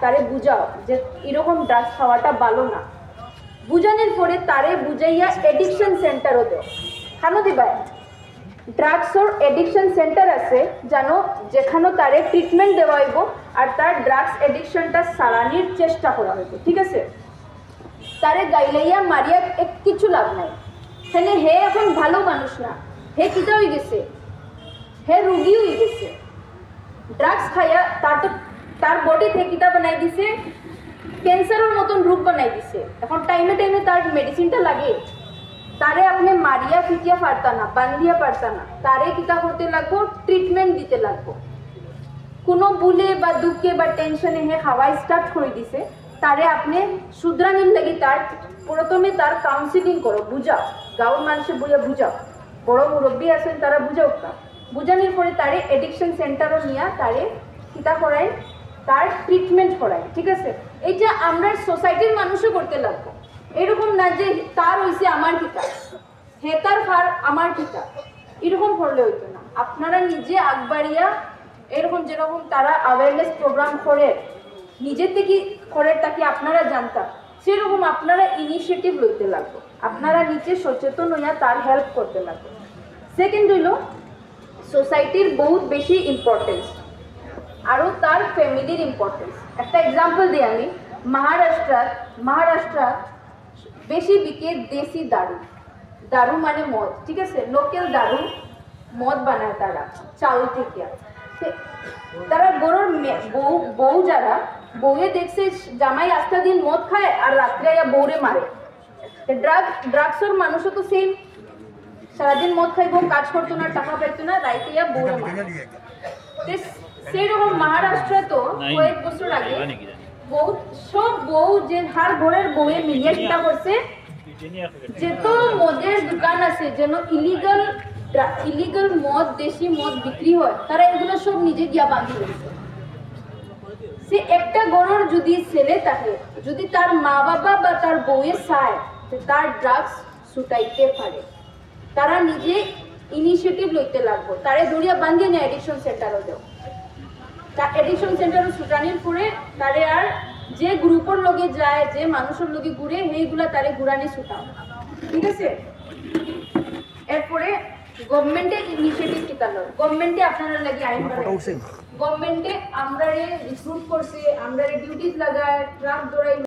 তারে বুঝাও যে এরকম ড্রাগস খাওয়াটা ভালো না। বুঝানোর পরে তারে বুঝাইয়া এডিকশন সেন্টারও দেও। খানো দিবা ড্রাগসর এডিকশন সেন্টার আছে জানো, যেখানে তারে ট্রিটমেন্ট দেওয়া হইব আর তার ড্রাগস এডিকশনটা সারানির চেষ্টা করা হইব। ঠিক আছে, তারে গাইলাইয়া মারিয়া এক কিছু লাভ নাই। তাহলে হে এখন ভালো মানুষ না, হে কিতা হয়ে গেছে, হে রুগী হয়ে গেছে। ড্রাগস খাইয়া তার বডি থেকে কিতা বানাই দিছে, ক্যান্সারের মতন রূপ বানাই দিছে। এখন টাইমে টাইমে তার মেডিসিনটা লাগে। তারে আপনি মারিয়া ফিটিয়া পারতা না, বান্ধিয়া পারতা না, তারে কিতা করতে লাগবো, ট্রিটমেন্ট দিতে লাগবো। কোনো ভুলে বা দুঃখে বা টেনশনে হে খাওয়া স্টার্ট করে দিছে, তারে আপনি শুধরানির লাগি তার প্রথমে তার কাউন্সিলিং করো, বুঝাও, গাঁওর মানুষে বুঝাও, বড় মুরব্বী আছেন তারা বুঝাও। বুঝানোর পরে তারে এডিকশন সেন্টারও নিয়ে তারে কিতা করায়, তার ট্রিটমেন্ট করায়। ঠিক আছে, এইটা আমরা সোসাইটির মানুষও করতে লাগবো। এরকম না যে তার হয়েছে আমার কিতা, হে তার ফার আমার কিতা, এরকম করলে হইতো না। আপনারা নিজে আগবাড়িয়া এরকম যেরকম তারা অ্যাওয়ারনেস প্রোগ্রাম করে নিজের থেকে করে তাকে আপনারা জানতাম, সেরকম আপনারা ইনিশিয়েটিভ লইতে লাগবো। আপনারা নিচে সচেতন হইয়া তার হেল্প করতে লাগবে। সেকেন্ড হইল সোসাইটির বহুত বেশি ইম্পর্টেন্স, আরও তার ফ্যামিলির ইম্পর্টেন্স। একটা এক্সাম্পল দিই আমি, মহারাষ্ট্র বেশি বিকে দেশি দারু মানে মদ। ঠিক আছে, লোকাল দারু মদ বানায় তারা চাউল থেকে। তারা গরুর বউ যারা বউয়ে দেখছে জামাই আস্তা দিন মদ খায় আর রাত্রে আয়া বউরে মারে। ড্রাগসের মানুষও তো সেম, সারাদিন মদ খাইব, কাজ করতো না, টাকা পাইতো না, রাইতে ইয়া বউরে মারে। সেই রকম মহারাষ্ট্রে তো কয়েক বছর আগে সব বউ যে হার ঘরের বউয়ে মিলিয়ে কিতা করছে, যেত মদের দোকান আছে যেন ইলিগাল মদ, দেশি মদ বিক্রি হয়, তারা এগুলো সব নিজে গিয়া বাঁধি রয়েছে। সে একটা গরুর যদি ছেলে থাকে, যদি তার মা বাবা বা তার বউয়ে চায় তার ড্রাগস ছুটাইতে পারে, তারা নিজে ইনিশিয়েটিভ লইতে লাগবো। তারে ধরিয়া বান্ধিয়ে নেয় এডিকশন সেন্টারও দেও। তা এডিকশন সেন্টারও ছুটানির পরে তারে আর যে গ্রুপের লগে যায়, যে মানুষের লগে ঘুরে, সেইগুলা তারে ঘুরানি ছুটাও। ঠিক আছে, এরপরে গভর্নমেন্টে ইনিশিয়েটিভ কিতা লয়, গভর্নমেন্টে আপনারা লাগি আইন বানাইছে, গভর্নমেন্টে আমরা রিক্রুট করছে, আমরা ডিউটিস লাগায়, ট্রাক দৌড়াই।